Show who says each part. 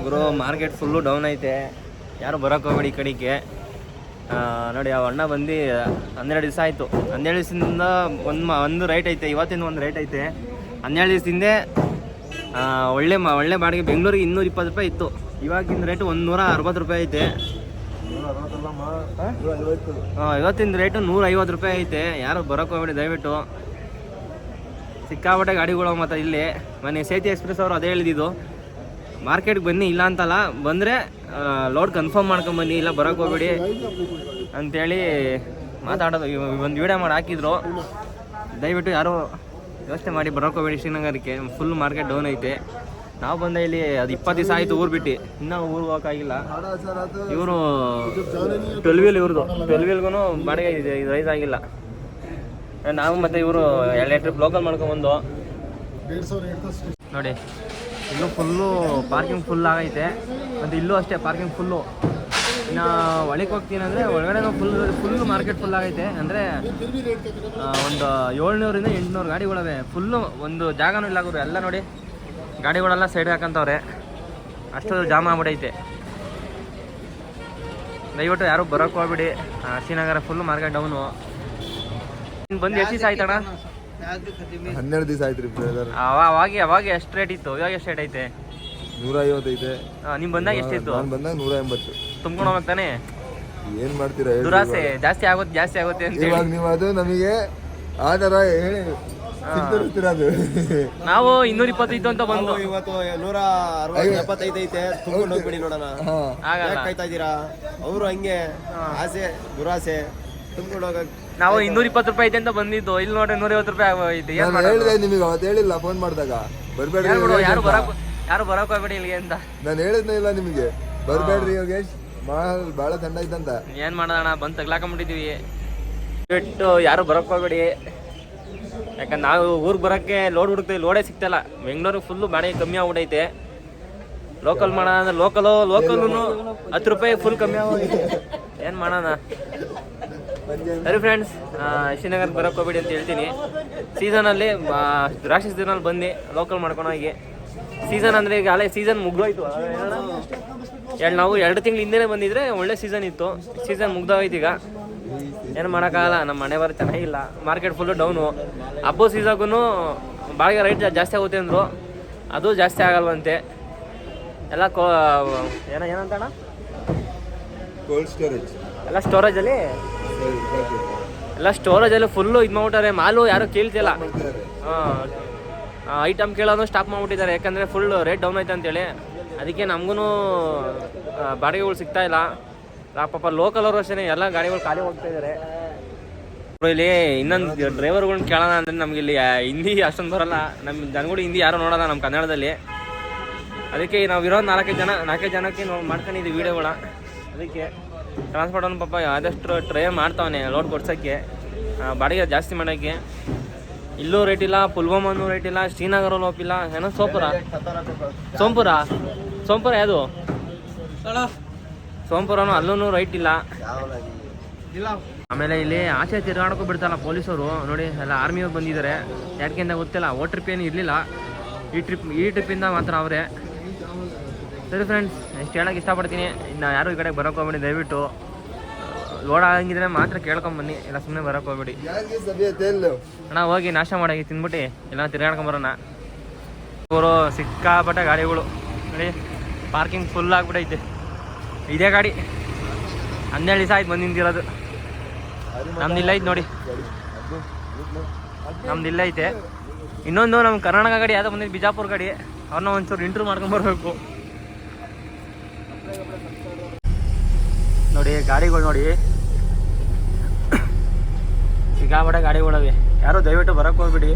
Speaker 1: ಗುರು market full down ಐತೆ, ಯಾರು ಬರೋಕ್ಕೆ ಹೋಗ್ಬೇಡಿ ಈ ಕಡೆಗೆ. ನೋಡಿ ಆ ಅಣ್ಣ ಬಂದು 12 ದಿವಸ ಆಯಿತು. 12 ದಿವಸದಿಂದ ಒಂದು ರೈಟ್ ಐತೆ, ಇವತ್ತಿನ ಒಂದು ರೈಟ್ ಐತೆ. 12 ದಿವಸದಿಂದ ಒಳ್ಳೆ ಬಾಡಿಗೆ ಬೆಂಗಳೂರಿಗೆ 220 ರೂಪಾಯಿ ಇತ್ತು, ಇವಾಗಿನ ರೇಟು 160 ರೂಪಾಯಿ ಐತೆ. ಇವತ್ತಿನ ರೇಟು 150 ರೂಪಾಯಿ ಐತೆ. ಯಾರು ಬರೋಕ್ಕೆ ಹೋಗ್ಬೇಡಿ ದಯವಿಟ್ಟು. ಸಿಕ್ಕಾಪಟ್ಟೆ ಗಾಡಿಗಳು ಮತ್ತು ಇಲ್ಲಿ ಮೊನ್ನೆ ಸೇತಿ ಎಕ್ಸ್ಪ್ರೆಸ್ ಅವರು ಅದೇ ಹೇಳಿದ್ದು, ಮಾರ್ಕೆಟ್ಗೆ ಬನ್ನಿ ಇಲ್ಲ ಅಂತಲ್ಲ, ಬಂದರೆ ಲೋಡ್ ಕನ್ಫರ್ಮ್ ಮಾಡ್ಕೊಂಬನ್ನಿ, ಇಲ್ಲ ಬರೋಕ್ಕೆ ಹೋಗ್ಬೇಡಿ ಅಂಥೇಳಿ ಮಾತಾಡೋದು. ಒಂದು ವೀಡಿಯೋ ಮಾಡಿ ಹಾಕಿದ್ರು. ದಯವಿಟ್ಟು ಯಾರು ಯೋಚನೆ ಮಾಡಿ ಬರೋಕ್ಕೆ ಹೋಗ್ಬೇಡಿ ಶ್ರೀನಗರಕ್ಕೆ. ಫುಲ್ ಮಾರ್ಕೆಟ್ ಡೌನ್ ಐತೆ. ನಾವು ಬಂದ ಇಲ್ಲಿ ಅದು 20 ದಿವಸ ಆಯಿತು ಊರು ಬಿಟ್ಟು, ಇನ್ನೂ ಊರಿಗೆ ಹೋಗೋಕ್ಕಾಗಿಲ್ಲ. ಇವರು 12 ವೀಲ್, ಇವ್ರದ್ದು 12 ವೀಲ್ಗೂ ಬಾಡಿಗೆ ಇದು ರೈಸ್ ಆಗಿಲ್ಲ. ನಾವು ಮತ್ತು ಇವರು 2 ಟ್ರಿಪ್ ಲೋಕಲ್ ಮಾಡ್ಕೊಂಬಂದು ನೋಡಿ. ಇಲ್ಲೂ ಫುಲ್ಲು ಪಾರ್ಕಿಂಗ್ ಫುಲ್ ಆಗೈತೆ, ಮತ್ತು ಇಲ್ಲೂ ಅಷ್ಟೇ ಪಾರ್ಕಿಂಗ್ ಫುಲ್ಲು. ಇನ್ನು ಒಳಗೆ ಹೋಗ್ತೀನಿ ಅಂದರೆ ಒಳಗಡೆ ಫುಲ್ಲು ಮಾರ್ಕೆಟ್ ಫುಲ್ ಆಗೈತೆ. ಅಂದರೆ ಒಂದು 700ರಿಂದ 800 ಗಾಡಿಗಳವೆ. ಫುಲ್ಲು ಒಂದು ಜಾಗನೂ ಇಲ್ಲ ಗುರು. ಎಲ್ಲ ನೋಡಿ ಗಾಡಿಗಳೆಲ್ಲ ಸೈಡ್ ಹಾಕಂತವ್ರೆ, ಅಷ್ಟು ಜಾಮ್ ಆಗ್ಬಿಟ್ಟೈತೆ. ದಯವಿಟ್ಟು ಯಾರು ಬರೋಕ್ಕೆ ಹೋಗ್ಬಿಡಿ. Srinagar full market down. ಬಂದು ಎಷ್ಟು ದಿವಸ ಆಯ್ತಣ್ಣ?
Speaker 2: 12 ದಿವಸ ಆಯ್ತು ರೀ ಬ್ರದರ್.
Speaker 1: ಅವಾಗ ಎಷ್ಟು ರೇಟ್ ಇತ್ತು, ಇವಾಗ ಎಷ್ಟು ರೇಟ್ ಐತೆ?
Speaker 2: 150 ಐತೆ.
Speaker 1: ನಿಮ್ ಬಂದಾಗ ಎಷ್ಟಿತ್ತು?
Speaker 2: ನಾನು ಬಂದಾಗ 180.
Speaker 1: ತುಂಬ್ಕೊಂಡು ಹೋಗ್ಬೇಕು ತಾನೆ?
Speaker 2: ಏನ್ ಮಾಡ್ತೀರಾ?
Speaker 1: ದುರಾಸೆ ಜಾಸ್ತಿ ಆಗುತ್ತೆ ಅಂತ
Speaker 2: ಇವಾಗ ನೀವು ಅದು ನಮಗೆ ಆ ಥರ ಹೇಳಿ ಅದು
Speaker 1: ನಾವು 220 ಇತ್ತು ಅಂತ ಬಂದು
Speaker 3: ಇವತ್ತು 160-175 ಐತೆ. ತುಂಬ್ಕೊಂಡು ಹೋಗ್ಬಿಡಿ ನೋಡೋಣ. ಕಾಯ್ತಾ ಇದ್ದೀರಾ? ಅವರು ಹಂಗೆ ಆಸೆ ದುರಾಸೆ ತುಂಬ್ಕೊಂಡು ಹೋಗಕ್.
Speaker 1: ನಾವು 220 ರೂಪಾಯಿ ಐತೆ ಅಂತ ಬಂದಿದ್ದು, ಇಲ್ಲಿ ನೋಡ್ರಿ 150 ರೂಪಾಯಿ ಆಗೋಯ್ತು.
Speaker 2: ಹೇಳಿದೆ ನಿಮಗೆ ಅವತ್ತು, ಹೇಳಿಲ್ಲ ಫೋನ್ ಮಾಡಿದಾಗ ಬರ್ಬೇಡಿ
Speaker 1: ಯಾರು ಬರೋಕ್ ಹೋಗ್ಬೇಡಿ ಇಲ್ಲಿಗೆ ಅಂತ
Speaker 2: ನಾನು ಹೇಳಿದ್ನೇ ಇಲ್ಲ ನಿಮಗೆ. ಬರ್ಬೇಡ್ರಿ ಯೋಗೇಶ್, ಭಾಳ ಥಂಡ ಐತಂತ.
Speaker 1: ಏನ್ ಮಾಡೋಣ, ಬಂದು ತಗ್ಲಾಕೊಂಡ್ಬಿಟ್ಟಿದೀವಿ. ಬಿಟ್ಟು ಯಾರು ಬರೋಕ್ ಹೋಗ್ಬೇಡಿ. ಯಾಕಂದ್ರೆ ನಾವು ಊರಿಗೆ ಬರೋಕ್ಕೆ ಲೋಡ್ ಹುಡುಕ್ತೀವಿ, ಲೋಡೇ ಸಿಗ್ತಲ್ಲ. ಬೆಂಗಳೂರಿಗೆ ಫುಲ್ಲು ಬಾಡಿಗೆ ಕಮ್ಮಿ ಆಗ್ಬಿಟ್ಟೈತೆ. ಲೋಕಲ್ ಮಾಡೋಣ ಅಂದ್ರೆ ಲೋಕಲು 10 ರೂಪಾಯಿ ಫುಲ್ ಕಮ್ಮಿ ಆಗೋಗಿದೆ. ಏನು ಮಾಡೋಣ? ಸರಿ ಫ್ರೆಂಡ್ಸ್, ಶ್ರೀನಗರ್ಗೆ ಬರೋಕ್ಕೆ ಹೋಗ್ಬೇಡಿ ಅಂತ ಹೇಳ್ತೀನಿ. ಸೀಸನಲ್ಲಿ ದ್ರಾಕ್ಷಿ ಸೀಸನಲ್ಲಿ ಬಂದು ಲೋಕಲ್ ಮಾಡ್ಕೊಂಡು ಹೋಗಿ. ಸೀಸನ್ ಅಂದರೆ ಈಗ ಅಲ್ಲೇ ಸೀಸನ್ ಮುಗ್ದೋಯ್ತು. ನಾವು 2 ತಿಂಗಳು ಹಿಂದೆನೇ ಬಂದಿದ್ರೆ ಒಳ್ಳೆ ಸೀಸನ್ ಇತ್ತು. ಸೀಸನ್ ಮುಗ್ದೋಯ್ತು. ಈಗ ಏನು ಮಾಡೋಕ್ಕಾಗಲ್ಲ, ನಮ್ಮ ಮನೆ ಬರೋ ಚೆನ್ನಾಗಿಲ್ಲ. Market full down. ಹಬ್ಬ ಸೀಸನ್ಗೂ ಬಾಡಿಗೆ ರೈಟ್ ಜಾಸ್ತಿ ಆಗುತ್ತೆ ಅಂದರು, ಅದು ಜಾಸ್ತಿ ಆಗಲ್ವಂತೆ. ಎಲ್ಲ ಏನಂತಣ್ಣ,
Speaker 2: ಕೋಲ್ಡ್ ಸ್ಟೋರೇಜ್
Speaker 1: ಎಲ್ಲ ಸ್ಟೋರೇಜಲ್ಲಿ ಫುಲ್ಲು ಇದು ಮಾಡ್ಬಿಟ್ಟಾರೆ. ಮಾಲು ಯಾರು ಕೇಳ್ತಿಲ್ಲ. ಐಟಮ್ ಕೇಳೋದು ಸ್ಟಾಪ್ ಮಾಡಿಬಿಟ್ಟಿದ್ದಾರೆ, ಯಾಕಂದರೆ ಫುಲ್ ರೇಟ್ ಡೌನ್ ಐತೆ ಅಂತೇಳಿ. ಅದಕ್ಕೆ ನಮಗೂ ಬಾಡಿಗೆಗಳು ಸಿಗ್ತಾ ಇಲ್ಲ. ಪಾಪ ಲೋಕಲ್ ಅವರು ಅಷ್ಟೇ ಎಲ್ಲ ಗಾಡಿಗಳು ಖಾಲಿ ಹೋಗ್ತಾ ಇದ್ದಾರೆ. ಇಲ್ಲಿ ಇನ್ನೊಂದು ಡ್ರೈವರ್ಗಳನ್ನ ಕೇಳೋಣ ಅಂದರೆ ನಮ್ಗೆ ಇಲ್ಲಿ ಹಿಂದಿ ಅಷ್ಟೊಂದು ಬರೋಲ್ಲ. ನಮ್ಮ ಜನಗಳು ಹಿಂದಿ ಯಾರು ನೋಡೋಲ್ಲ ನಮ್ಮ ಕನ್ನಡದಲ್ಲಿ. ಅದಕ್ಕೆ ನಾವು ಇರೋ 4 ಜನಕ್ಕೆ ನಾವು ಮಾಡ್ಕೊಂಡಿದ್ದೀವಿ ವೀಡಿಯೋಗಳ. ಅದಕ್ಕೆ ಟ್ರಾನ್ಸ್ಪೋರ್ಟನ್ನು ಪಾಪ ಆದಷ್ಟು ಟ್ರೈ ಮಾಡ್ತಾವನೆ ಲೋಡ್ ಕೊಡ್ಸೋಕ್ಕೆ, ಬಾಡಿಗೆ ಜಾಸ್ತಿ ಮಾಡೋಕ್ಕೆ. ಇಲ್ಲೂ ರೇಟ್ ಇಲ್ಲ, ಪುಲ್ವಾಮನೂ ರೇಟ್ ಇಲ್ಲ, ಶ್ರೀನಗರಲ್ಲಿ ಹೋಗಿಲ್ಲ. ಏನೋ ಸೋಂಪುರ ಯಾವುದು ಸೋಂಪುರನೂ ಅಲ್ಲೂ ರೈಟ್ ಇಲ್ಲ. ಆಮೇಲೆ ಇಲ್ಲಿ ಆಚೆ ತಿರ್ಗಾಡೋಕ್ಕೂ ಬಿಡ್ತಾರಲ್ಲ ಪೊಲೀಸವರು. ನೋಡಿ ಎಲ್ಲ ಆರ್ಮಿಯವ್ರು ಬಂದಿದ್ದಾರೆ. ಯಾಕೆ ಅಂತ ಗೊತ್ತಿಲ್ಲ. ಟ್ರಿಪ್ ಏನು ಇರಲಿಲ್ಲ, ಈ ಟ್ರಿಪ್ಪಿಂದ ಮಾತ್ರ ಅವರೇ. ಸರಿ ಫ್ರೆಂಡ್ಸ್, ಎಷ್ಟು ಹೇಳೋಕೆ ಇಷ್ಟಪಡ್ತೀನಿ. ಇನ್ನು ಯಾರು ಈ ಕಡೆಗೆ ಬರೋಕ್ಕೆ ಹೋಗ್ಬೇಡಿ ದಯವಿಟ್ಟು. ಲೋಡ್ ಆಗಿದ್ರೆ ಮಾತ್ರ ಕೇಳ್ಕೊಂಬನ್ನಿ, ಇಲ್ಲ ಸುಮ್ಮನೆ ಬರೋಕ್ಕೆ ಹೋಗ್ಬೇಡಿ. ಅಣ್ಣ ಹೋಗಿ ನಾಷ್ಟ ಮಾಡೋಗಿ ತಿಂದ್ಬಿಟ್ಟು ಇಲ್ಲ ತಿರ್ಗಾಡ್ಕೊಂಬರೋಣ. ಇವರು ಸಿಕ್ಕಾಪಟ್ಟೆ ಗಾಡಿಗಳು ನೋಡಿ, ಪಾರ್ಕಿಂಗ್ ಫುಲ್ ಆಗಿಬಿಟ್ಟೈತೆ. ಇದೇ ಗಾಡಿ 12 ದಿವಸ ಆಯ್ತು ಬಂದು ನಿಂತಿರೋದು. ನಮ್ದಿಲ್ಲ ಐತೆ ನೋಡಿ, ನಮ್ದಿಲ್ಲ ಐತೆ. ಇನ್ನೊಂದು ನಮ್ಮ ಕರ್ನಾಟಕ ಗಾಡಿ ಯಾವುದೋ ಬಂದಿದ್ದು, ಬಿಜಾಪುರ ಗಾಡಿ. ಅವ್ರನ್ನ ಒಂಚೂರು ಇಂಟ್ರ್ಯೂ ಮಾಡ್ಕೊಂಬರ್ಬೇಕು. ನೋಡಿ ಗಾಡಿಗಳು ನೋಡಿ, ಸಿಕ್ಕಾಪಟ್ಟೆ ಗಾಡಿಗಳವೆ. ಯಾರು ದಯವಿಟ್ಟು ಬರೋಕ್ಕೆ ಹೋಗ್ಬಿಡಿ.